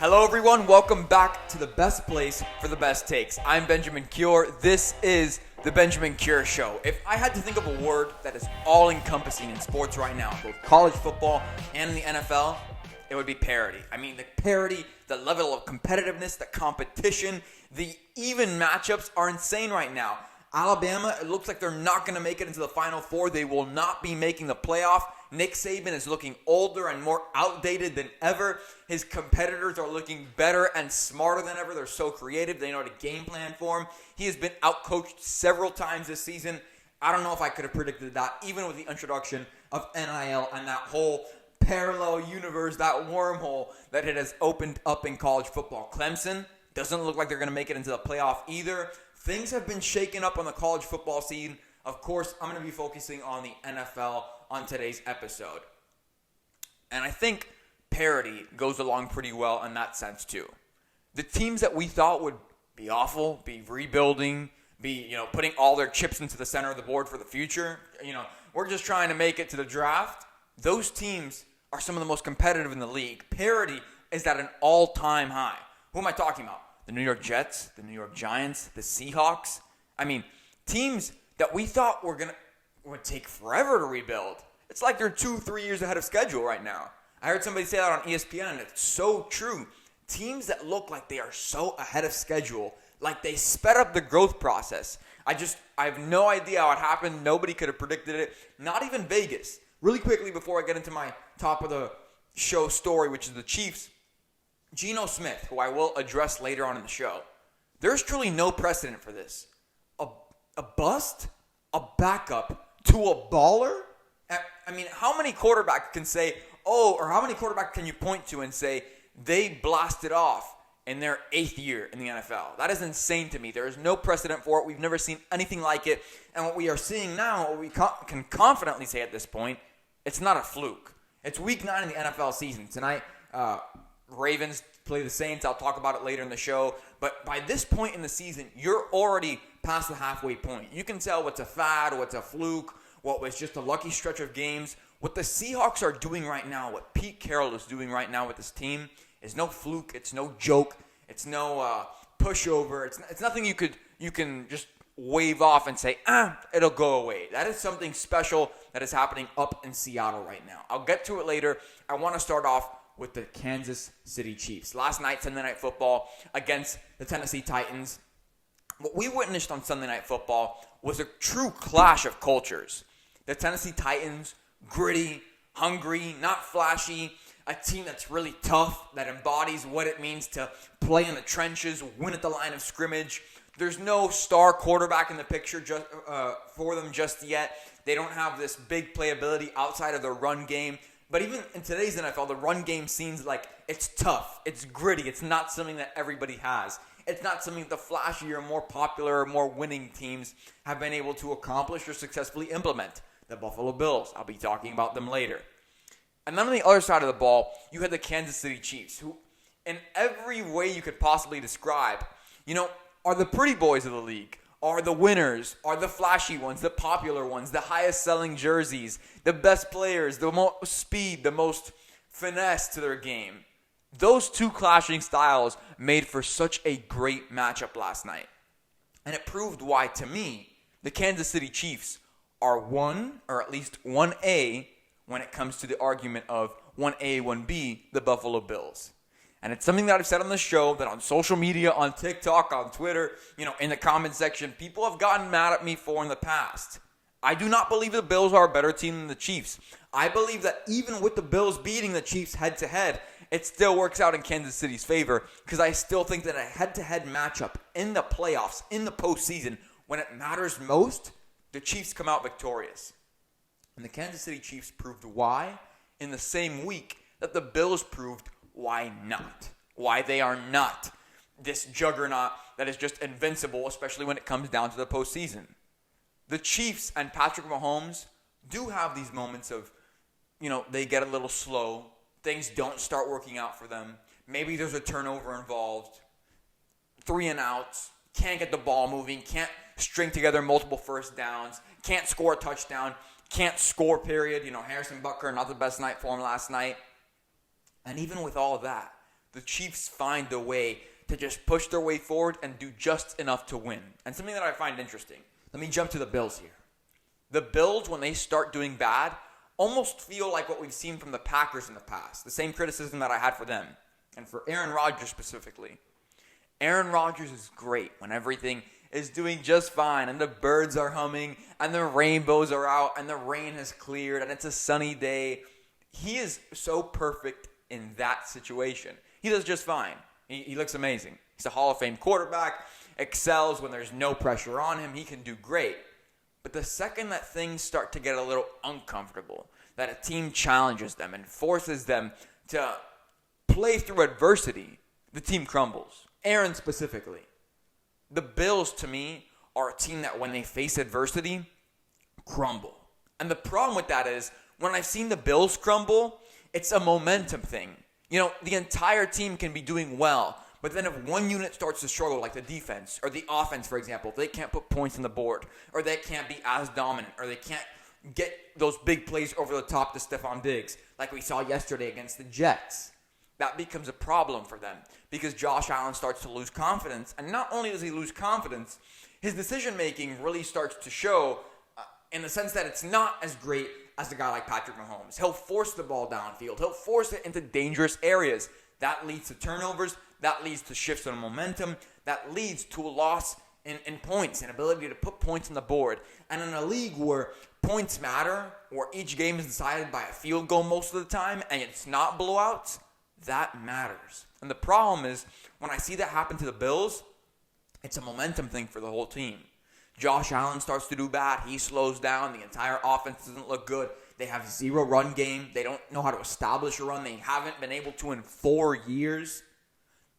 Hello everyone, welcome back to the best place for the best takes. I'm Benjamin Cure. This is the Benjamin Cure Show. If I had to think of a word that is all-encompassing in sports right now, both college football and the NFL, it would be parity. I mean, the parity, the level of competitiveness, the competition, the even matchups are insane right now. Alabama, it looks like they're not going to make it into the Final Four. They will not be making the playoff. Nick Saban is looking older and more outdated than ever. His competitors are looking better and smarter than ever. They're so creative. They know how to game plan for him. He has been outcoached several times this season. I don't know if I could have predicted that, even with the introduction of NIL and that whole parallel universe, that wormhole that it has opened up in college football. Clemson doesn't look like they're going to make it into the playoff either. Things have been shaken up on the college football scene. Of course, I'm going to be focusing on the NFL on today's episode. And I think parity goes along pretty well in that sense too. The teams that we thought would be awful, be rebuilding, be, putting all their chips into the center of the board for the future, we're just trying to make it to the draft. Those teams are some of the most competitive in the league. Parity is at an all-time high. Who am I talking about? The New York Jets, the New York Giants, the Seahawks. I mean, teams that we thought would take forever to rebuild. It's like they're 2-3 years ahead of schedule right now. I heard somebody say that on ESPN, and it's so true. Teams that look like they are so ahead of schedule, like they sped up the growth process. I have no idea how it happened. Nobody could have predicted it. Not even Vegas. Really quickly before I get into my top of the show story, which is the Chiefs, Geno Smith, who I will address later on in the show. There's truly no precedent for this. A bust, a backup to a baller? I mean, how many quarterbacks can say, or how many quarterbacks can you point to and say they blasted off in their 8th year in the NFL? That is insane to me. There is no precedent for it. We've never seen anything like it. And what we are seeing now, what we can confidently say at this point, it's not a fluke. It's week 9 in the NFL season. Tonight, Ravens play the Saints. I'll talk about it later in the show. But by this point in the season, you're already past the halfway point. You can tell what's a fad, what's a fluke, what was just a lucky stretch of games. What the Seahawks are doing right now, what Pete Carroll is doing right now with this team is no fluke. It's no joke. It's no pushover. It's nothing you can just wave off and say, it'll go away. That is something special that is happening up in Seattle right now. I'll get to it later. I want to start off with the Kansas City Chiefs. Last night, Sunday Night Football against the Tennessee Titans. What we witnessed on Sunday Night Football was a true clash of cultures. The Tennessee Titans, gritty, hungry, not flashy, a team that's really tough, that embodies what it means to play in the trenches, win at the line of scrimmage. There's no star quarterback in the picture for them just yet. They don't have this big playability outside of the run game. But even in today's NFL, the run game seems like it's tough. It's gritty. It's not something that everybody has. It's not something that the flashier, more popular, more winning teams have been able to accomplish or successfully implement. The Buffalo Bills. I'll be talking about them later. And then on the other side of the ball, you had the Kansas City Chiefs, who in every way you could possibly describe, are the pretty boys of the league, are the winners, are the flashy ones, the popular ones, the highest selling jerseys, the best players, the most speed, the most finesse to their game. Those two clashing styles made for such a great matchup last night. And it proved why, to me, the Kansas City Chiefs are 1, or at least 1A, when it comes to the argument of 1A, 1B, the Buffalo Bills. And it's something that I've said on the show, that on social media, on TikTok, on Twitter, in the comment section, people have gotten mad at me for in the past. I do not believe the Bills are a better team than the Chiefs. I believe that even with the Bills beating the Chiefs head-to-head, it still works out in Kansas City's favor, because I still think that a head-to-head matchup in the playoffs, in the postseason, when it matters most, the Chiefs come out victorious. And the Kansas City Chiefs proved why in the same week that the Bills proved why not. Why they are not this juggernaut that is just invincible, especially when it comes down to the postseason. The Chiefs and Patrick Mahomes do have these moments of, they get a little slow. Things don't start working out for them. Maybe there's a turnover involved. 3 and outs. Can't get the ball moving. Can't string together multiple first downs. Can't score a touchdown. Can't score, period. Harrison Butker, not the best night for him last night. And even with all of that, the Chiefs find a way to just push their way forward and do just enough to win. And something that I find interesting. Let me jump to the Bills here. The Bills, when they start doing bad, almost feel like what we've seen from the Packers in the past. The same criticism that I had for them. And for Aaron Rodgers specifically. Aaron Rodgers is great when everything is doing just fine and the birds are humming and the rainbows are out and the rain has cleared and it's a sunny day. He is so perfect in that situation. He does just fine. He looks amazing. He's a Hall of Fame quarterback, excels when there's no pressure on him. He can do great. But the second that things start to get a little uncomfortable, that a team challenges them and forces them to play through adversity, the team crumbles. Aaron specifically. The Bills, to me, are a team that when they face adversity, crumble. And the problem with that is, when I've seen the Bills crumble, it's a momentum thing. You know, the entire team can be doing well, but then if one unit starts to struggle, like the defense or the offense, for example, if they can't put points on the board, or they can't be as dominant, or they can't get those big plays over the top to Stephon Diggs, like we saw yesterday against the Jets, that becomes a problem for them because Josh Allen starts to lose confidence. And not only does he lose confidence, his decision-making really starts to show in the sense that it's not as great as a guy like Patrick Mahomes. He'll force the ball downfield. He'll force it into dangerous areas. That leads to turnovers. That leads to shifts in momentum. That leads to a loss in points and ability to put points on the board. And in a league where points matter, where each game is decided by a field goal most of the time, and it's not blowouts, that matters. And the problem is, when I see that happen to the Bills, it's a momentum thing for the whole team. Josh Allen starts to do bad. He slows down. The entire offense doesn't look good. They have zero run game. They don't know how to establish a run. They haven't been able to in 4 years.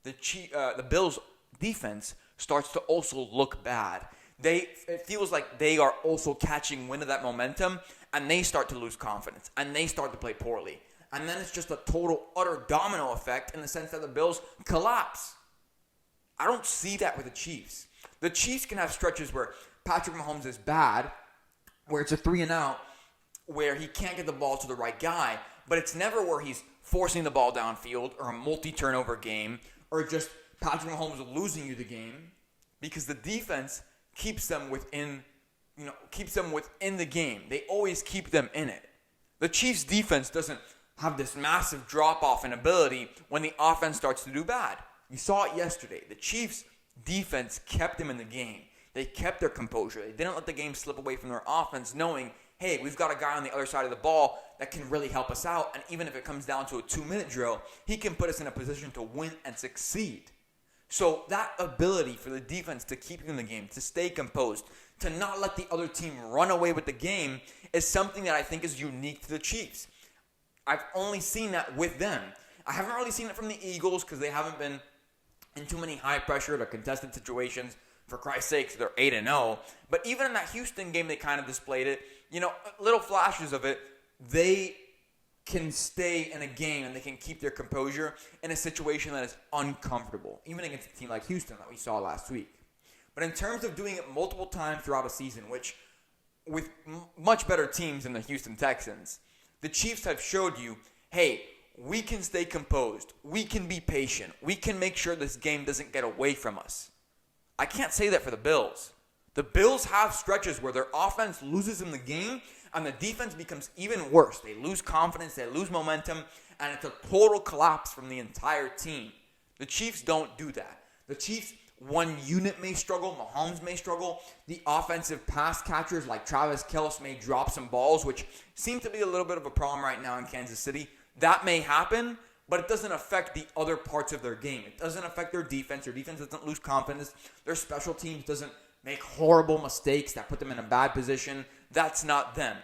The Bills' defense starts to also look bad. It feels like they are also catching wind of that momentum, and they start to lose confidence, and they start to play poorly. And then it's just a total, utter domino effect in the sense that the Bills collapse. I don't see that with the Chiefs. The Chiefs can have stretches where Patrick Mahomes is bad, where it's a 3-and-out, where he can't get the ball to the right guy, but it's never where he's forcing the ball downfield or a multi-turnover game or just Patrick Mahomes losing you the game, because the defense keeps them within the game. They always keep them in it. The Chiefs' defense doesn't have this massive drop-off in ability when the offense starts to do bad. You saw it yesterday. The Chiefs' defense kept them in the game. They kept their composure. They didn't let the game slip away from their offense, knowing, hey, we've got a guy on the other side of the ball that can really help us out, and even if it comes down to a 2-minute drill, he can put us in a position to win and succeed. So that ability for the defense to keep you in the game, to stay composed, to not let the other team run away with the game is something that I think is unique to the Chiefs. I've only seen that with them. I haven't really seen it from the Eagles because they haven't been in too many high-pressured or contested situations. For Christ's sakes, they're 8-0. But even in that Houston game, they kind of displayed it. You know, little flashes of it. They can stay in a game and they can keep their composure in a situation that is uncomfortable, even against a team like Houston that we saw last week. But in terms of doing it multiple times throughout a season, which with much better teams than the Houston Texans, the Chiefs have showed you, hey, we can stay composed. We can be patient. We can make sure this game doesn't get away from us. I can't say that for the Bills. The Bills have stretches where their offense loses in the game and the defense becomes even worse. They lose confidence, they lose momentum, and it's a total collapse from the entire team. The Chiefs don't do that. The Chiefs, one unit may struggle, Mahomes may struggle. The offensive pass catchers like Travis Kelce may drop some balls, which seem to be a little bit of a problem right now in Kansas City. That may happen, but it doesn't affect the other parts of their game. It doesn't affect their defense. Their defense doesn't lose confidence. Their special teams doesn't make horrible mistakes that put them in a bad position. That's not them.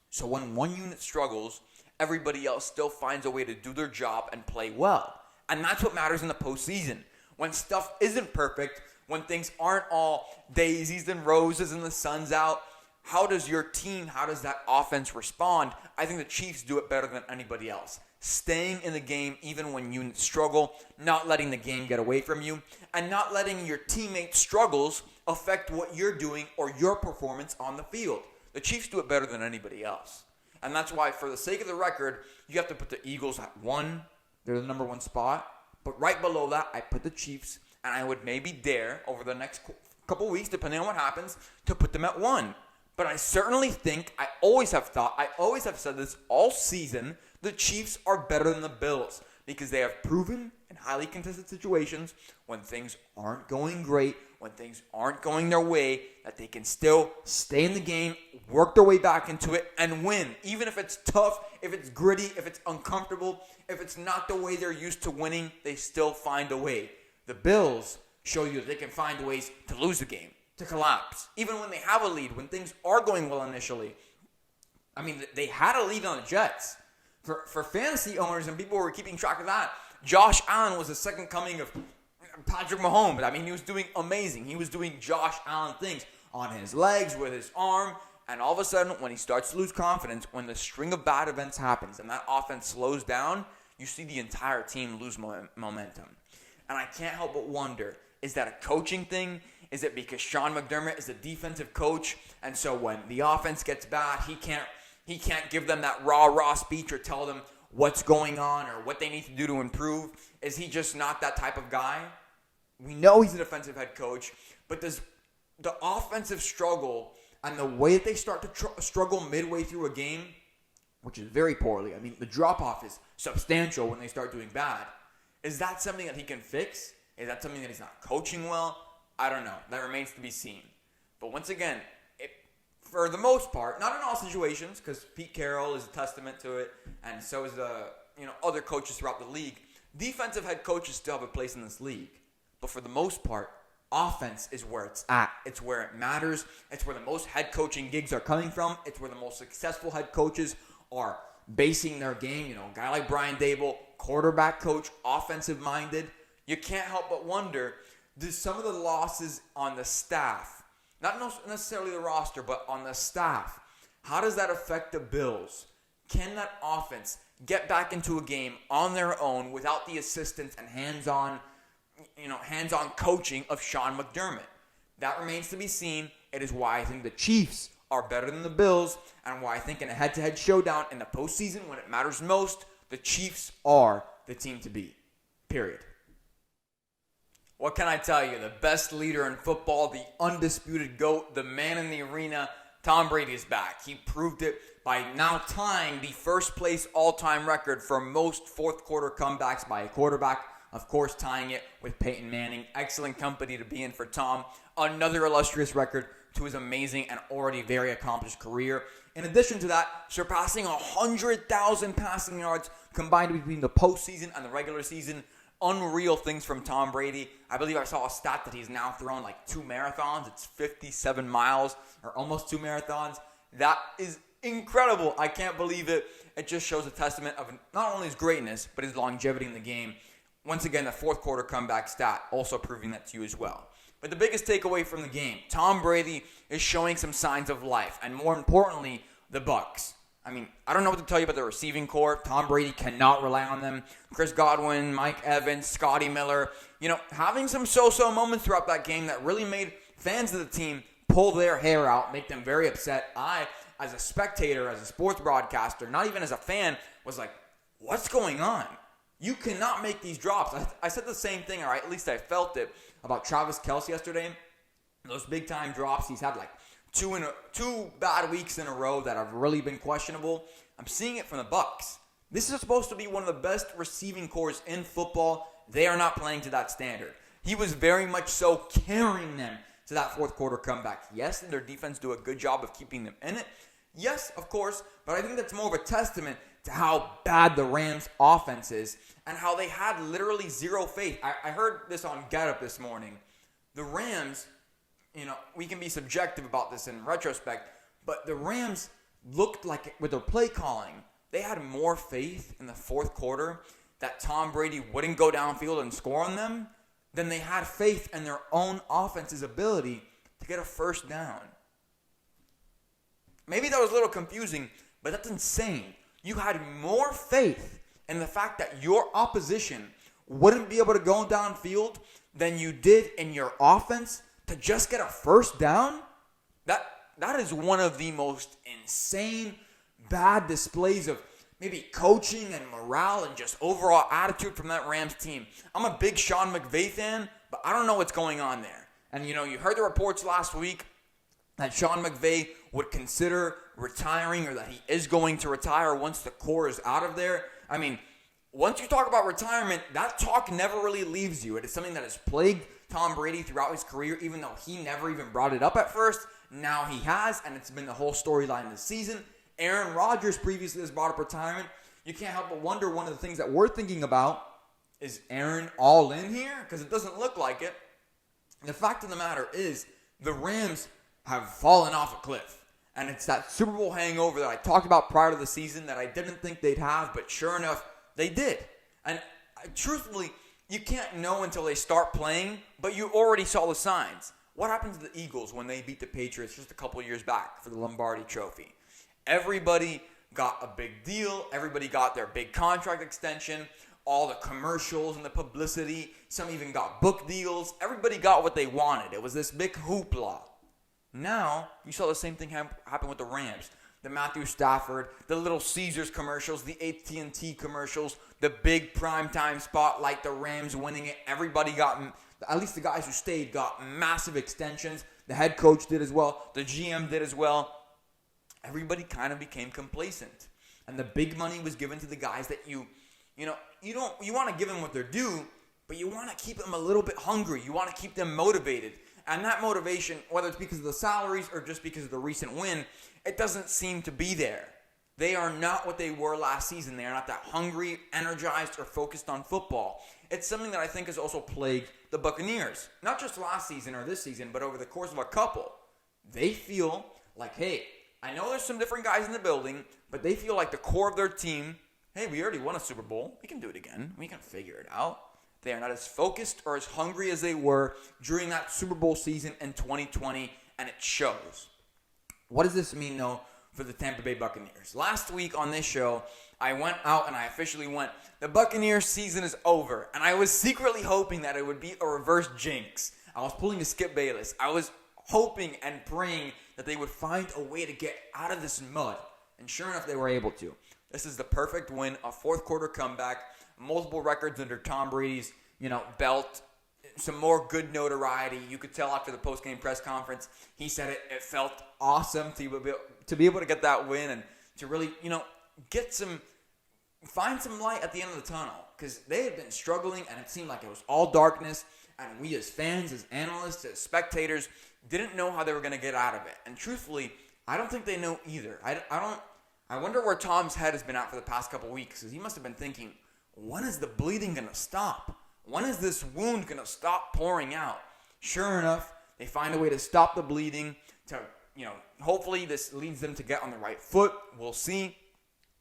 So when one unit struggles, everybody else still finds a way to do their job and play well. And that's what matters in the postseason. When stuff isn't perfect, when things aren't all daisies and roses and the sun's out, how does your team, how does that offense respond? I think the Chiefs do it better than anybody else. Staying in the game even when units struggle, not letting the game get away from you, and not letting your teammates' struggles affect what you're doing or your performance on the field. The Chiefs do it better than anybody else. And that's why, for the sake of the record, you have to put the Eagles at 1. They're the number 1 spot. But right below that, I put the Chiefs, and I would maybe dare over the next couple weeks, depending on what happens, to put them at 1. But I certainly think, I always have said this all season, the Chiefs are better than the Bills because they have proven in highly contested situations when things aren't going great, when things aren't going their way, that they can still stay in the game, work their way back into it, and win. Even if it's tough, if it's gritty, if it's uncomfortable, if it's not the way they're used to winning, they still find a way. The Bills show you that they can find ways to lose the game, to collapse, even when they have a lead, when things are going well initially. I mean, they had a lead on the Jets. For fantasy owners and people who were keeping track of that, Josh Allen was the second coming of Patrick Mahomes. I mean, he was doing amazing. He was doing Josh Allen things on his legs, with his arm, and all of a sudden, when he starts to lose confidence, when the string of bad events happens and that offense slows down, you see the entire team lose momentum. And I can't help but wonder, is that a coaching thing? Is it because Sean McDermott is a defensive coach, and so when the offense gets bad, he can't give them that rah-rah speech or tell them what's going on or what they need to do to improve? Is he just not that type of guy? We know he's a defensive head coach, but does the offensive struggle and the way that they start to struggle midway through a game, which is very poorly, I mean, the drop-off is substantial when they start doing bad, is that something that he can fix? Is that something that he's not coaching well? I don't know. That remains to be seen. But once again, for the most part, not in all situations, because Pete Carroll is a testament to it, and so is the other coaches throughout the league. Defensive head coaches still have a place in this league. But for the most part, offense is where it's at. It's where it matters. It's where the most head coaching gigs are coming from. It's where the most successful head coaches are basing their game. A guy like Brian Daboll, quarterback coach, offensive-minded. You can't help but wonder, do some of the losses on the staff, not necessarily the roster, but on the staff, how does that affect the Bills? Can that offense get back into a game on their own without the assistance and hands-on coaching of Sean McDermott? That remains to be seen. It is why I think the Chiefs are better than the Bills, and why I think in a head-to-head showdown in the postseason when it matters most, the Chiefs are the team to beat. Period. What can I tell you? The best leader in football, the undisputed GOAT, the man in the arena, Tom Brady is back. He proved it by now tying the first place all-time record for most fourth quarter comebacks by a quarterback. Of course, tying it with Peyton Manning. Excellent company to be in for Tom. Another illustrious record to his amazing and already very accomplished career. In addition to that, surpassing 100,000 passing yards combined between the postseason and the regular season. Unreal things from Tom Brady. I believe I saw a stat that he's now thrown like 2 marathons. It's 57 miles, or almost 2 marathons. That is incredible. I can't believe it. It just shows a testament of not only his greatness, but his longevity in the game. Once again, the fourth quarter comeback stat also proving that to you as well. But the biggest takeaway from the game, Tom Brady is showing some signs of life. And more importantly, the Bucs. I mean, I don't know what to tell you about the receiving corps. Tom Brady cannot rely on them. Chris Godwin, Mike Evans, Scotty Miller. Having some so-so moments throughout that game that really made fans of the team pull their hair out, make them very upset. I, as a spectator, as a sports broadcaster, not even as a fan, was like, what's going on? You cannot make these drops. I said the same thing, or at least I felt it, about Travis Kelce yesterday. Those big-time drops, he's had like two bad weeks in a row that have really been questionable. I'm seeing it from the Bucs. This is supposed to be one of the best receiving corps in football. They are not playing to that standard. He was very much so carrying them to that fourth quarter comeback. Yes, and their defense do a good job of keeping them in it. Yes, of course, but I think that's more of a testament to how bad the Rams' offense is and how they had literally zero faith. I heard this on Get Up this morning. The Rams, we can be subjective about this in retrospect, but the Rams looked like, with their play calling, they had more faith in the fourth quarter that Tom Brady wouldn't go downfield and score on them than they had faith in their own offense's ability to get a first down. Maybe that was a little confusing, but that's insane. You had more faith in the fact that your opposition wouldn't be able to go downfield than you did in your offense to just get a first down? That is one of the most insane, bad displays of maybe coaching and morale and just overall attitude from that Rams team. I'm a big Sean McVay fan, but I don't know what's going on there. And, you heard the reports last week that Sean McVay would consider retiring, or that he is going to retire once the core is out of there. I mean, once you talk about retirement, that talk never really leaves you. It is something that has plagued Tom Brady throughout his career, even though he never even brought it up at first. Now he has, and it's been the whole storyline this season. Aaron Rodgers previously has brought up retirement. You can't help but wonder, one of the things that we're thinking about, is Aaron all in here? Because it doesn't look like it. The fact of the matter is, the Rams have fallen off a cliff. And it's that Super Bowl hangover that I talked about prior to the season that I didn't think they'd have, but sure enough, they did. And truthfully, you can't know until they start playing, but you already saw the signs. What happened to the Eagles when they beat the Patriots just a couple years back for the Lombardi Trophy? Everybody got a big deal. Everybody got their big contract extension. All the commercials and the publicity. Some even got book deals. Everybody got what they wanted. It was this big hoopla. Now, you saw the same thing happen with the Rams. The Matthew Stafford, the Little Caesars commercials, the AT&T commercials, the big primetime spotlight, the Rams winning it. Everybody got, at least the guys who stayed, got massive extensions. The head coach did as well. The GM did as well. Everybody kind of became complacent. And the big money was given to the guys that you want to give them what they're due, but you want to keep them a little bit hungry. You want to keep them motivated. And that motivation, whether it's because of the salaries or just because of the recent win, it doesn't seem to be there. They are not what they were last season. They are not that hungry, energized, or focused on football. It's something that I think has also plagued the Buccaneers. Not just last season or this season, but over the course of a couple. They feel like, hey, I know there's some different guys in the building, but they feel like the core of their team, hey, we already won a Super Bowl. We can do it again. We can figure it out. They are not as focused or as hungry as they were during that Super Bowl season in 2020, and it shows. What does this mean, though, for the Tampa Bay Buccaneers? Last week on this show, I went out and I officially went, the Buccaneers season is over. And I was secretly hoping that it would be a reverse jinx. I was pulling a Skip Bayless. I was hoping and praying that they would find a way to get out of this mud. And sure enough, they were able to. This is the perfect win, a fourth quarter comeback, multiple records under Tom Brady's, belt, some more good notoriety. You could tell after the post-game press conference, he said it felt awesome to be able to get that win and to really, find some light at the end of the tunnel, because they had been struggling and it seemed like it was all darkness, and we as fans, as analysts, as spectators, didn't know how they were going to get out of it. And truthfully, I don't think they know either. I wonder where Tom's head has been at for the past couple weeks, because he must have been thinking, when is the bleeding going to stop? When is this wound going to stop pouring out? Sure enough, they find a way to stop the bleeding, to, hopefully this leads them to get on the right foot. We'll see.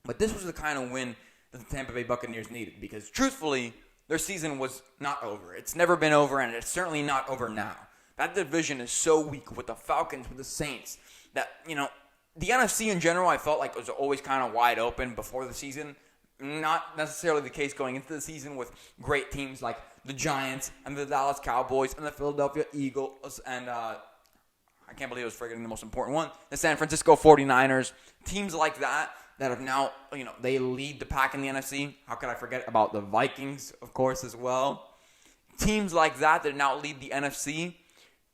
But this was the kind of win that the Tampa Bay Buccaneers needed, because truthfully, their season was not over. It's never been over, and it's certainly not over now. That division is so weak with the Falcons, with the Saints, that, the NFC in general, I felt like was always kind of wide open before the season. Not necessarily the case going into the season with great teams like the Giants and the Dallas Cowboys and the Philadelphia Eagles and I can't believe I was forgetting the most important one, the San Francisco 49ers. Teams like that have now, they lead the pack in the NFC. How could I forget about the Vikings, of course, as well? Teams like that now lead the NFC.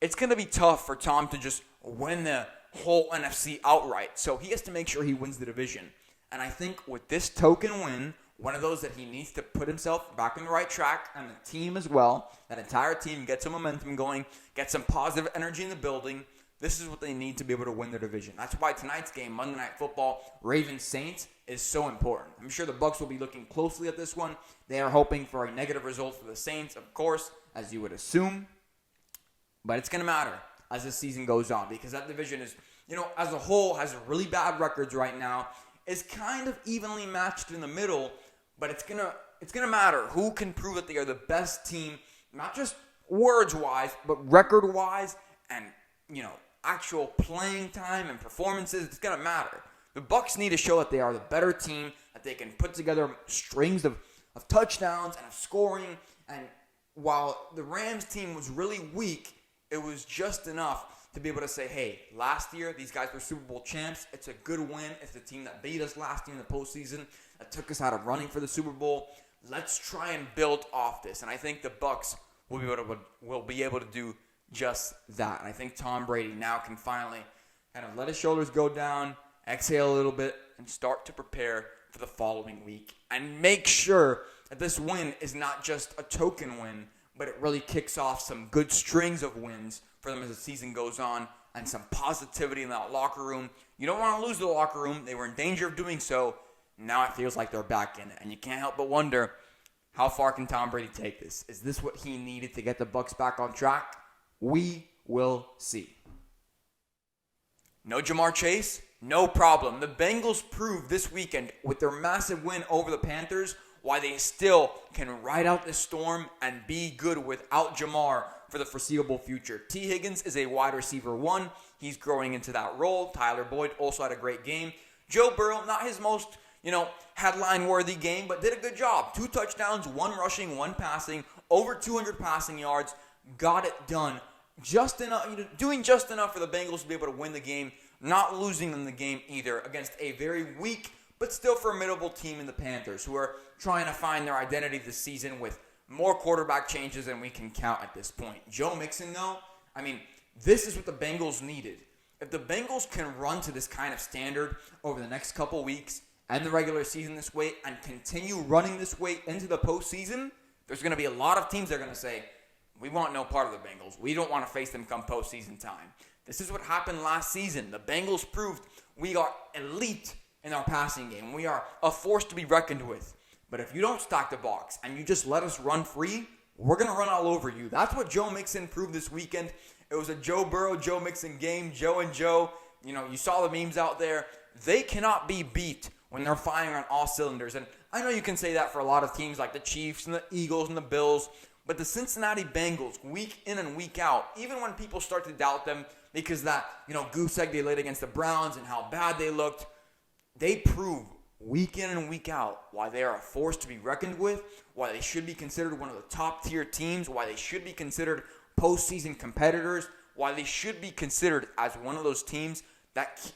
It's going to be tough for Tom to just win the whole NFC outright. So he has to make sure he wins the division. And I think with this token win, one of those that he needs to put himself back on the right track, and the team as well, that entire team, get some momentum going, get some positive energy in the building. This is what they need to be able to win their division. That's why tonight's game, Monday Night Football, Ravens-Saints, is so important. I'm sure the Bucs will be looking closely at this one. They are hoping for a negative result for the Saints, of course, as you would assume. But it's going to matter as the season goes on, because that division is, as a whole, has really bad records right now. Is kind of evenly matched in the middle, but it's gonna matter who can prove that they are the best team, not just words-wise, but record-wise, and actual playing time and performances. It's gonna matter. The Bucs need to show that they are the better team, that they can put together strings of touchdowns and of scoring. And while the Rams team was really weak, it was just enough to be able to say, hey, last year, these guys were Super Bowl champs. It's a good win. It's the team that beat us last year in the postseason. that took us out of running for the Super Bowl. Let's try and build off this. And I think the Bucs will be able to do just that. And I think Tom Brady now can finally kind of let his shoulders go down, exhale a little bit, and start to prepare for the following week. And make sure that this win is not just a token win, but it really kicks off some good strings of wins for them as the season goes on, and some positivity in that locker room. You don't want to lose the locker room. They were in danger of doing so. Now it feels like they're back in it. And you can't help but wonder, how far can Tom Brady take this? Is this what he needed to get the Bucs back on track? We will see. No Jamar Chase? No problem. The Bengals proved this weekend with their massive win over the Panthers why they still can ride out this storm and be good without Jamar for the foreseeable future. T. Higgins is a wide receiver 1. He's growing into that role. Tyler Boyd also had a great game. Joe Burrow, not his most, headline-worthy game, but did a good job. 2 touchdowns, 1 rushing, 1 passing, over 200 passing yards. Got it done. Just enough, doing just enough for the Bengals to be able to win the game, not losing in the game either against a very weak but still formidable team in the Panthers, who are trying to find their identity this season with more quarterback changes than we can count at this point. Joe Mixon, though, this is what the Bengals needed. If the Bengals can run to this kind of standard over the next couple weeks and the regular season this way and continue running this way into the postseason, there's going to be a lot of teams that are going to say, we want no part of the Bengals. We don't want to face them come postseason time. This is what happened last season. The Bengals proved we are elite in our passing game. We are a force to be reckoned with. But if you don't stack the box and you just let us run free, we're going to run all over you. That's what Joe Mixon proved this weekend. It was a Joe Burrow, Joe Mixon game. Joe and Joe, you saw the memes out there. They cannot be beat when they're firing on all cylinders. And I know you can say that for a lot of teams like the Chiefs and the Eagles and the Bills. But the Cincinnati Bengals, week in and week out, even when people start to doubt them because that, goose egg they laid against the Browns and how bad they looked, they prove week in and week out why they are a force to be reckoned with, why they should be considered one of the top-tier teams, why they should be considered postseason competitors, why they should be considered as one of those teams that,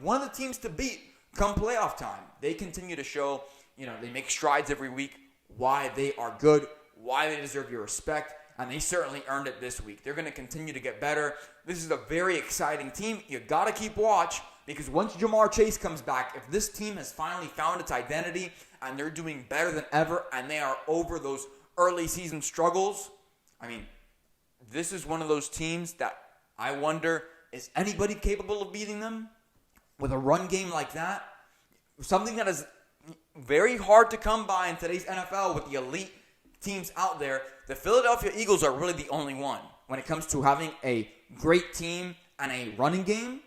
one of the teams to beat come playoff time. They continue to show, they make strides every week, why they are good, why they deserve your respect, and they certainly earned it this week. They're going to continue to get better. This is a very exciting team. You got to keep watch, because once Jamar Chase comes back, if this team has finally found its identity and they're doing better than ever and they are over those early season struggles, this is one of those teams that I wonder, is anybody capable of beating them with a run game like that? Something that is very hard to come by in today's NFL with the elite teams out there. The Philadelphia Eagles are really the only one when it comes to having a great team and a running game.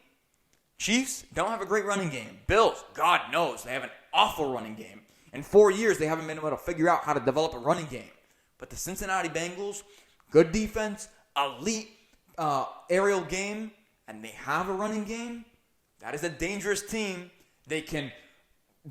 Chiefs don't have a great running game. Bills, God knows, they have an awful running game. In 4 years, they haven't been able to figure out how to develop a running game. But the Cincinnati Bengals, good defense, elite aerial game, and they have a running game. That is a dangerous team. They can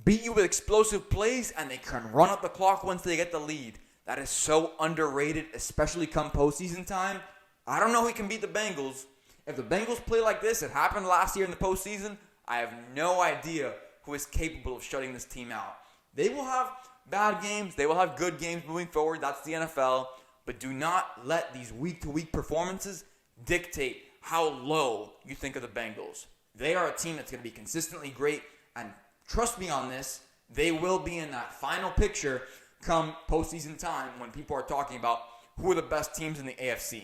beat you with explosive plays, and they can run up the clock once they get the lead. That is so underrated, especially come postseason time. I don't know who can beat the Bengals. If the Bengals play like this, it happened last year in the postseason, I have no idea who is capable of shutting this team out. They will have bad games. They will have good games moving forward. That's the NFL. But do not let these week-to-week performances dictate how low you think of the Bengals. They are a team that's going to be consistently great. And trust me on this, they will be in that final picture come postseason time when people are talking about who are the best teams in the AFC.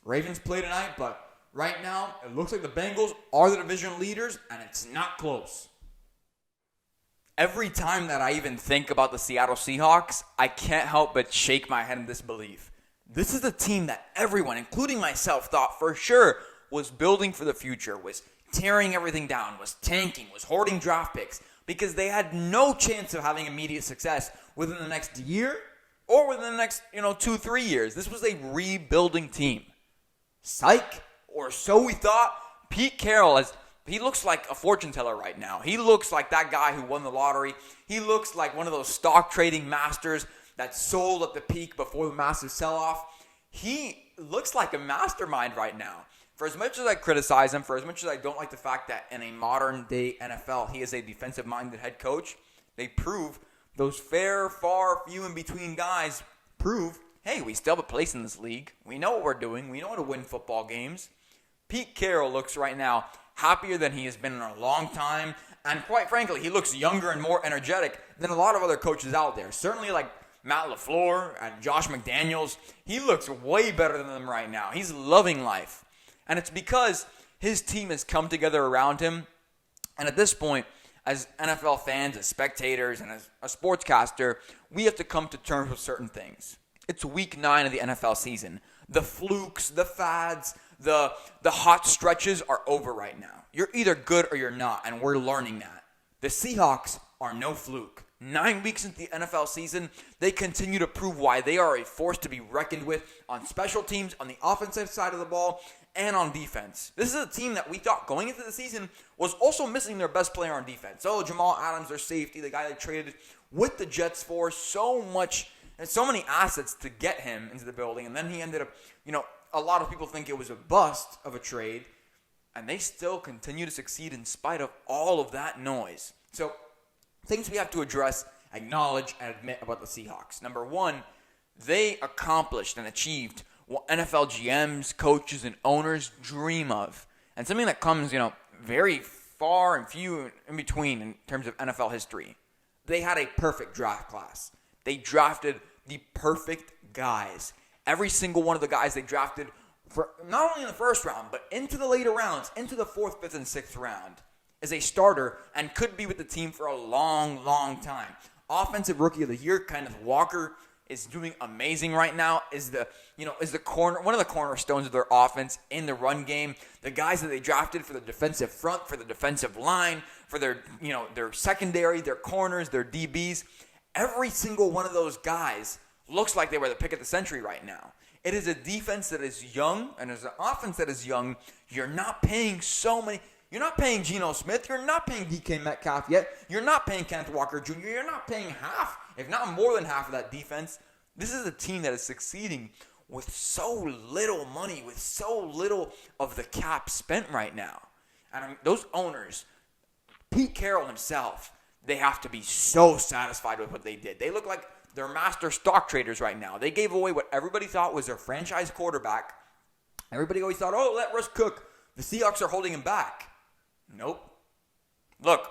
Ravens play tonight, but right now, it looks like the Bengals are the division leaders, and it's not close. Every time that I even think about the Seattle Seahawks, I can't help but shake my head in disbelief. This is a team that everyone, including myself, thought for sure was building for the future, was tearing everything down, was tanking, was hoarding draft picks, because they had no chance of having immediate success within the next year or within the next 2-3 years. This was a rebuilding team. Psych. Or so we thought. Pete Carroll, he looks like a fortune teller right now. He looks like that guy who won the lottery. He looks like one of those stock trading masters that sold at the peak before the massive sell-off. He looks like a mastermind right now. For as much as I criticize him, for as much as I don't like the fact that in a modern-day NFL he is a defensive-minded head coach, They prove those far, few in between guys prove, hey, we still have a place in this league. We know what we're doing. We know how to win football games. Pete Carroll looks right now happier than he has been in a long time. And quite frankly, he looks younger and more energetic than a lot of other coaches out there. Certainly like Matt LaFleur and Josh McDaniels. He looks way better than them right now. He's loving life. And it's because his team has come together around him. And at this point, as NFL fans, as spectators, and as a sportscaster, we have to come to terms with certain things. It's week 9 of the NFL season. The flukes, the fads, the hot stretches are over right now. You're either good or you're not, and we're learning that. The Seahawks are no fluke. 9 weeks into the NFL season, they continue to prove why they are a force to be reckoned with on special teams, on the offensive side of the ball, and on defense. This is a team that we thought going into the season was also missing their best player on defense. Oh, Jamal Adams, their safety, the guy they traded with the Jets for so much and so many assets to get him into the building. And then he ended up, a lot of people think it was a bust of a trade. And they still continue to succeed in spite of all of that noise. So, things we have to address, acknowledge, and admit about the Seahawks. Number one, they accomplished and achieved what NFL GMs, coaches, and owners dream of. And something that comes, very far and few in between in terms of NFL history. They had a perfect draft class. They drafted the perfect guys. Every single one of the guys they drafted for not only in the first round, but into the later rounds, into the 4th, 5th, and 6th round, is a starter and could be with the team for a long, long time. Offensive Rookie of the Year, Kenneth Walker, is doing amazing right now. Is the one of the cornerstones of their offense in the run game. The guys that they drafted for the defensive front, for the defensive line, for their secondary, their corners, their DBs. Every single one of those guys looks like they were the pick of the century right now. It is a defense that is young, and as an offense that is young, you're not paying so many. You're not paying Geno Smith. You're not paying DK Metcalf yet. You're not paying Kenneth Walker Jr. You're not paying half, if not more than half of that defense. This is a team that is succeeding with so little money, with so little of the cap spent right now. And those owners, Pete Carroll himself, they have to be so satisfied with what they did. They look like they're master stock traders right now. They gave away what everybody thought was their franchise quarterback. Everybody always thought, oh, let Russ cook. The Seahawks are holding him back. Nope. Look,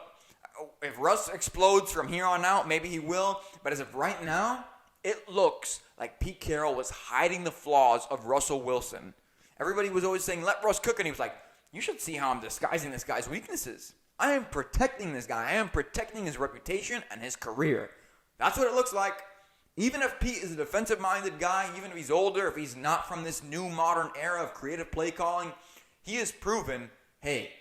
if Russ explodes from here on out, maybe he will. But as of right now, it looks like Pete Carroll was hiding the flaws of Russell Wilson. Everybody was always saying, let Russ cook. And he was like, you should see how I'm disguising this guy's weaknesses. I am protecting this guy. I am protecting his reputation and his career. That's what it looks like. Even if Pete is a defensive-minded guy, even if he's older, if he's not from this new modern era of creative play calling, he has proven, hey,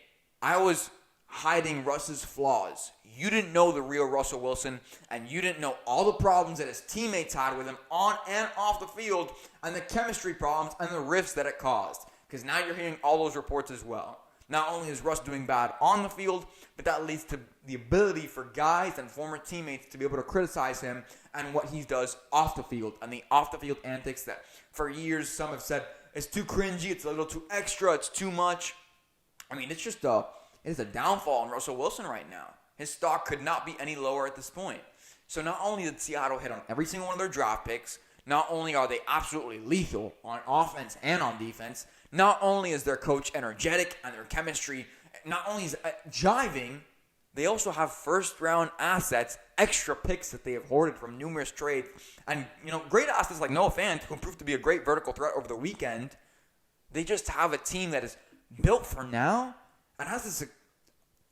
I was hiding Russ's flaws. You didn't know the real Russell Wilson, and you didn't know all the problems that his teammates had with him on and off the field, and the chemistry problems and the rifts that it caused. Because now you're hearing all those reports as well. Not only is Russ doing bad on the field, but that leads to the ability for guys and former teammates to be able to criticize him and what he does off the field, and the off-the-field antics that for years some have said it's too cringy, it's a little too extra, it's too much. I mean, it is a downfall in Russell Wilson right now. His stock could not be any lower at this point. So not only did Seattle hit on every single one of their draft picks, not only are they absolutely lethal on offense and on defense, not only is their coach energetic and their chemistry, not only is jiving, they also have first-round assets, extra picks that they have hoarded from numerous trades. And, great assets like Noah Fant, who proved to be a great vertical threat over the weekend. They just have a team that is built for now and has this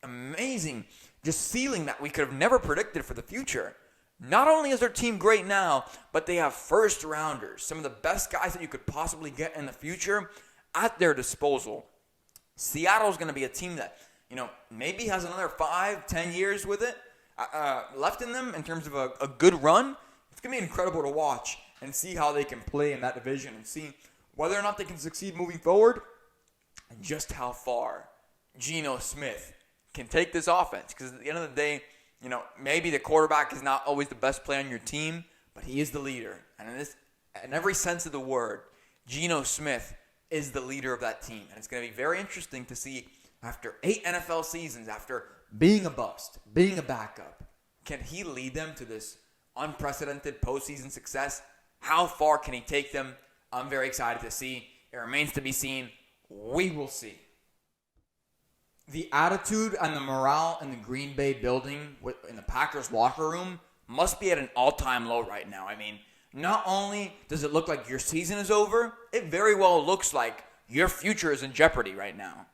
amazing just ceiling that we could have never predicted for the future. Not only is their team great now, but they have first-rounders, some of the best guys that you could possibly get in the future at their disposal. Seattle's going to be a team that, maybe has another 5-10 years with it left in them in terms of a good run. It's going to be incredible to watch and see how they can play in that division and see whether or not they can succeed moving forward and just how far Geno Smith can take this offense. Because at the end of the day, maybe the quarterback is not always the best player on your team, but he is the leader. And in every sense of the word, Geno Smith is the leader of that team. And it's going to be very interesting to see after 8 NFL seasons, after being a bust, being a backup, Can he lead them to this unprecedented postseason success? How far can he take them? I'm very excited to see. It remains to be seen. We will see. The attitude and the morale in the Green Bay building, in the Packers locker room, must be at an all-time low right now. I mean, not only does it look like your season is over, it very well looks like your future is in jeopardy right now.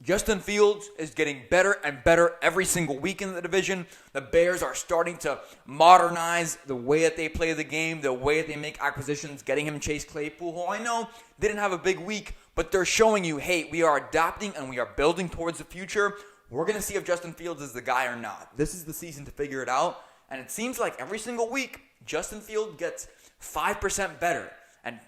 Justin Fields is getting better and better every single week in the division. The Bears are starting to modernize the way that they play the game, the way that they make acquisitions, getting him Chase Claypool, who I know didn't have a big week, but they're showing you, hey, we are adapting and we are building towards the future. We're going to see if Justin Fields is the guy or not. This is the season to figure it out. And it seems like every single week, Justin Fields gets 5% better. And,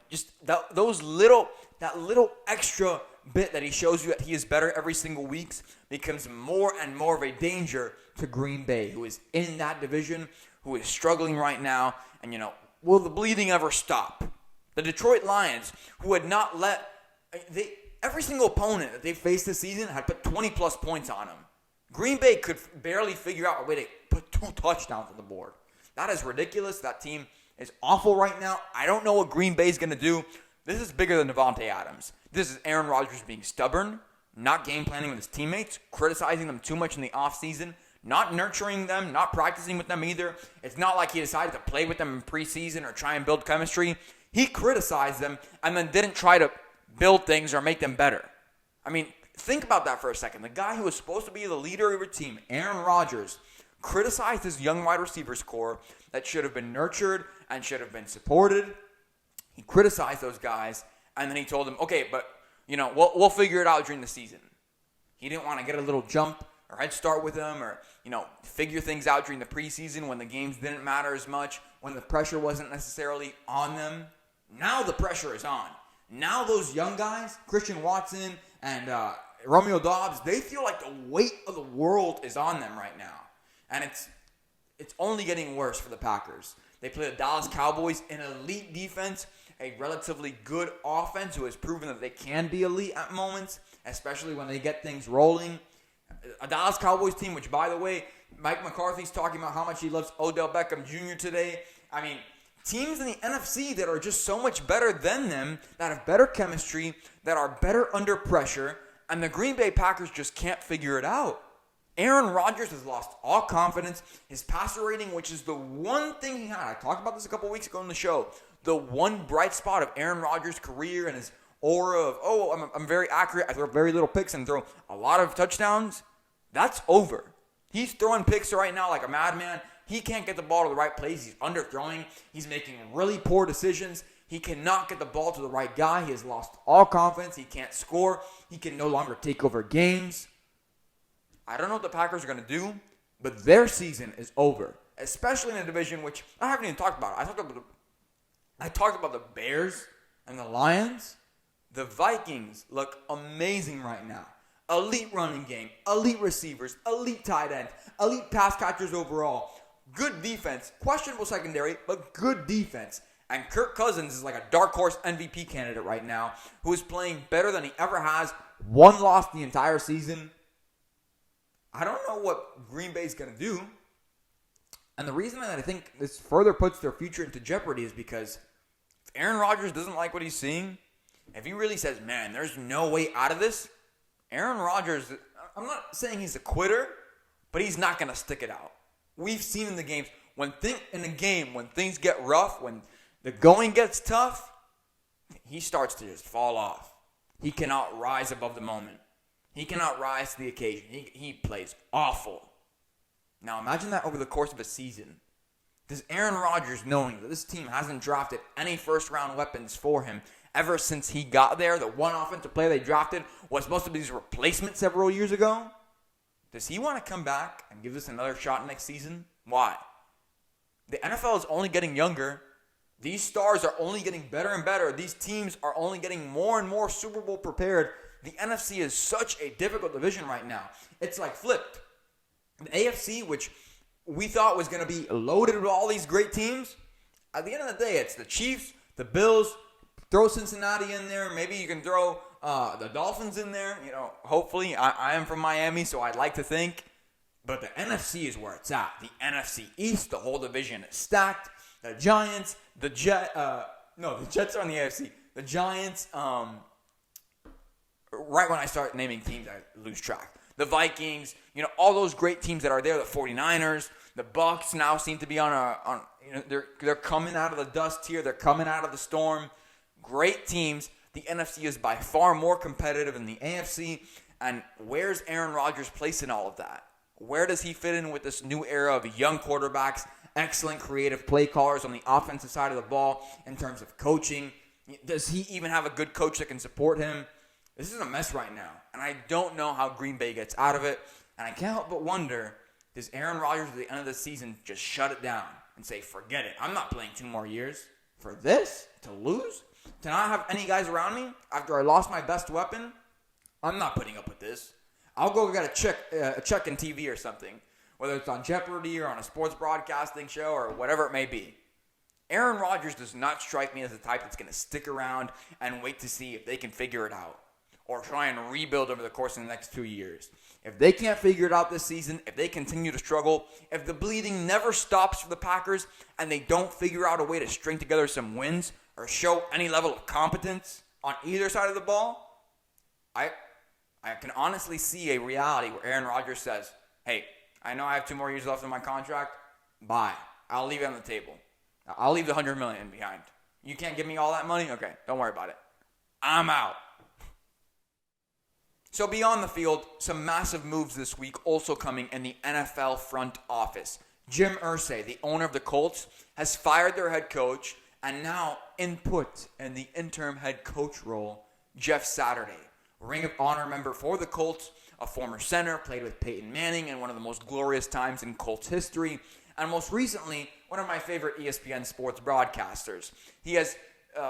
just that little extra bit that he shows you that he is better every single week becomes more and more of a danger to Green Bay, who is in that division, who is struggling right now. And, will the bleeding ever stop? The Detroit Lions, who had not every single opponent that they faced this season had put 20-plus points on them. Green Bay could barely figure out a way to put 2 touchdowns on the board. That is ridiculous. That team is awful right now. I don't know what Green Bay is going to do. This is bigger than Davante Adams. This is Aaron Rodgers being stubborn, not game planning with his teammates, criticizing them too much in the offseason, not nurturing them, not practicing with them either. It's not like he decided to play with them in preseason or try and build chemistry. He criticized them and then didn't try to build things or make them better. I mean, think about that for a second. The guy who was supposed to be the leader of your team, Aaron Rodgers, criticized his young wide receivers core that should have been nurtured and should have been supported. He criticized those guys, and then he told them, okay, but, we'll figure it out during the season. He didn't want to get a little jump or head start with them or, figure things out during the preseason when the games didn't matter as much, when the pressure wasn't necessarily on them. Now the pressure is on. Now those young guys, Christian Watson and Romeo Doubs, they feel like the weight of the world is on them right now. And it's only getting worse for the Packers. They play the Dallas Cowboys, an elite defense, a relatively good offense who has proven that they can be elite at moments, especially when they get things rolling. A Dallas Cowboys team, which, by the way, Mike McCarthy's talking about how much he loves Odell Beckham Jr. today. I mean, teams in the NFC that are just so much better than them, that have better chemistry, that are better under pressure, and the Green Bay Packers just can't figure it out. Aaron Rodgers has lost all confidence. His passer rating, which is the one thing he had, I talked about this a couple weeks ago on the show, the one bright spot of Aaron Rodgers' career and his aura of, I'm very accurate, I throw very little picks and throw a lot of touchdowns, that's over. He's throwing picks right now like a madman. He can't get the ball to the right place. He's underthrowing. He's making really poor decisions. He cannot get the ball to the right guy. He has lost all confidence. He can't score. He can no longer take over games. I don't know what the Packers are going to do, but their season is over, especially in a division which I haven't even talked about. I talked about the Bears and the Lions. The Vikings look amazing right now. Elite running game, elite receivers, elite tight end, elite pass catchers overall. Good defense, questionable secondary, but good defense. And Kirk Cousins is like a dark horse MVP candidate right now, who is playing better than he ever has. One loss the entire season. I don't know what Green Bay's going to do. And the reason that I think this further puts their future into jeopardy is because if Aaron Rodgers doesn't like what he's seeing, if he really says, man, there's no way out of this, Aaron Rodgers, I'm not saying he's a quitter, but he's not going to stick it out. We've seen in the games, when things get rough, when the going gets tough, he starts to just fall off. He cannot rise above the moment. He cannot rise to the occasion. He plays awful. Now imagine that over the course of a season. Does Aaron Rodgers, knowing that this team hasn't drafted any first-round weapons for him ever since he got there, the one offensive player they drafted was supposed to be his replacement several years ago, does he want to come back and give this another shot next season? Why? The NFL is only getting younger. These stars are only getting better and better. These teams are only getting more and more Super Bowl prepared. The NFC is such a difficult division right now. It's like flipped. The AFC, which we thought was going to be loaded with all these great teams, at the end of the day, it's the Chiefs, the Bills, throw Cincinnati in there. Maybe you can throw the Dolphins in there. Hopefully. I am from Miami, so I'd like to think. But the NFC is where it's at. The NFC East, the whole division is stacked. The Giants, the Jets are in the AFC. The Giants, right when I start naming teams, I lose track. The Vikings, all those great teams that are there, the 49ers, the Bucs now seem to be they're coming out of the dust here. They're coming out of the storm. Great teams. The NFC is by far more competitive than the AFC. And where's Aaron Rodgers' place in all of that? Where does he fit in with this new era of young quarterbacks, excellent creative play callers on the offensive side of the ball in terms of coaching? Does he even have a good coach that can support him? This is a mess right now, and I don't know how Green Bay gets out of it. And I can't help but wonder, does Aaron Rodgers at the end of the season just shut it down and say, forget it, I'm not playing 2 more years for this, to lose? To not have any guys around me after I lost my best weapon? I'm not putting up with this. I'll go get a check in TV or something, whether it's on Jeopardy or on a sports broadcasting show or whatever it may be. Aaron Rodgers does not strike me as the type that's going to stick around and wait to see if they can figure it out or try and rebuild over the course of the next 2 years. If they can't figure it out this season, if they continue to struggle, if the bleeding never stops for the Packers and they don't figure out a way to string together some wins or show any level of competence on either side of the ball, I can honestly see a reality where Aaron Rodgers says, hey, I know I have 2 more years left in my contract. Bye. I'll leave it on the table. I'll leave the $100 million behind. You can't give me all that money? Okay, don't worry about it. I'm out. So beyond the field, some massive moves this week also coming in the NFL front office. Jim Irsay, the owner of the Colts, has fired their head coach and now input in the interim head coach role, Jeff Saturday, Ring of Honor member for the Colts, a former center, played with Peyton Manning in one of the most glorious times in Colts history, and most recently, one of my favorite ESPN sports broadcasters. He has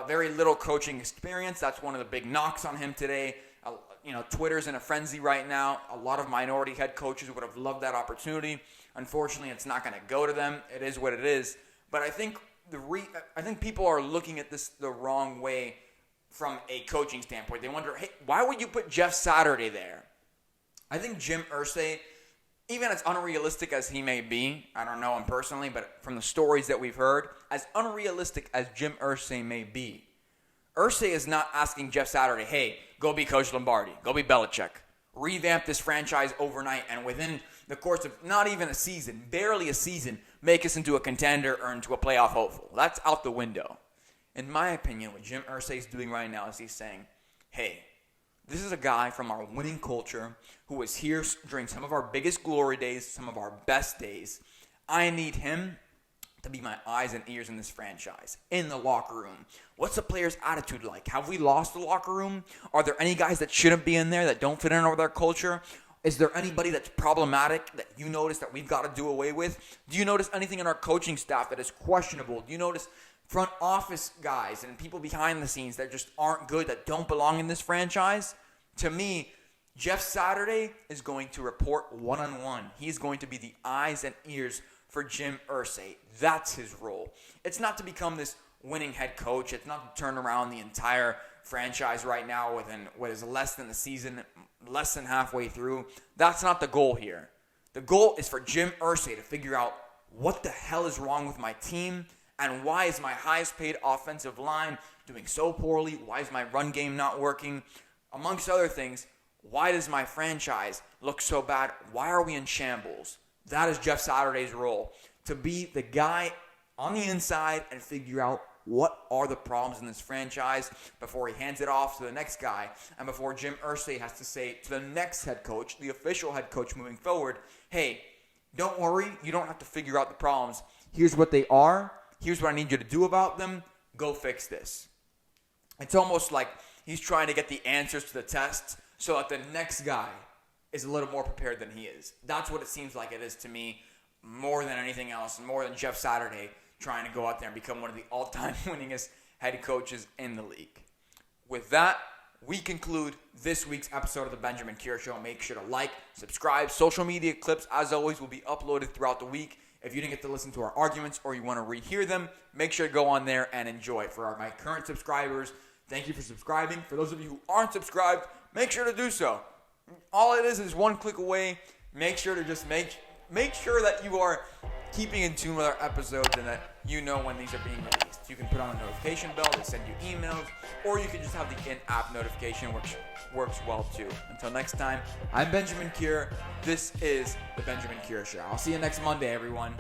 very little coaching experience. That's one of the big knocks on him today. Twitter's in a frenzy right now. A lot of minority head coaches would have loved that opportunity. Unfortunately, it's not going to go to them. It is what it is. But I think people are looking at this the wrong way from a coaching standpoint. They wonder, hey, why would you put Jeff Saturday there? I think Jim Irsay, even as unrealistic as he may be, I don't know him personally, but from the stories that we've heard, as unrealistic as Jim Irsay may be, Irsay is not asking Jeff Saturday, hey, go be Coach Lombardi, go be Belichick, revamp this franchise overnight, and within the course of not even a season, barely a season, make us into a contender or into a playoff hopeful. That's out the window. In my opinion, what Jim Irsay is doing right now is he's saying, hey, this is a guy from our winning culture who was here during some of our biggest glory days, some of our best days. I need him to be my eyes and ears in this franchise, in the locker room. What's the players' attitude like? Have we lost the locker room? Are there any guys that shouldn't be in there that don't fit in with our culture? Is there anybody that's problematic that you notice that we've got to do away with? Do you notice anything in our coaching staff that is questionable? Do you notice front office guys and people behind the scenes that just aren't good, that don't belong in this franchise? To me, Jeff Saturday is going to report one-on-one. He's going to be the eyes and ears for Jim Irsay. That's his role. It's not to become this winning head coach. It's not to turn around the entire franchise right now within what is less than a season, less than halfway through. That's not the goal here. The goal is for Jim Irsay to figure out what the hell is wrong with my team and why is my highest paid offensive line doing so poorly? Why is my run game not working? Amongst other things, why does my franchise look so bad? Why are we in shambles? That is Jeff Saturday's role, to be the guy on the inside and figure out what are the problems in this franchise before he hands it off to the next guy and before Jim Irsay has to say to the next head coach, the official head coach moving forward, hey, don't worry, you don't have to figure out the problems. Here's what they are. Here's what I need you to do about them. Go fix this. It's almost like he's trying to get the answers to the tests so that the next guy is a little more prepared than he is. That's what it seems like it is to me, more than anything else, more than Jeff Saturday trying to go out there and become one of the all-time winningest head coaches in the league. With that, we conclude this week's episode of the Benjamin Cure Show. Make sure to like, subscribe. Social media clips, as always, will be uploaded throughout the week. If you didn't get to listen to our arguments or you want to rehear them, make sure to go on there and enjoy. For my current subscribers, thank you for subscribing. For those of you who aren't subscribed, make sure to do so. All it is one click away. make sure to just make sure that you are keeping in tune with our episodes and that you know when these are being released. You can put on a notification bell, they send you emails, or you can just have the in-app notification, which works well too. Until next time, I'm Benjamin Cure. This is the Benjamin Cure Show. I'll see you next Monday, everyone.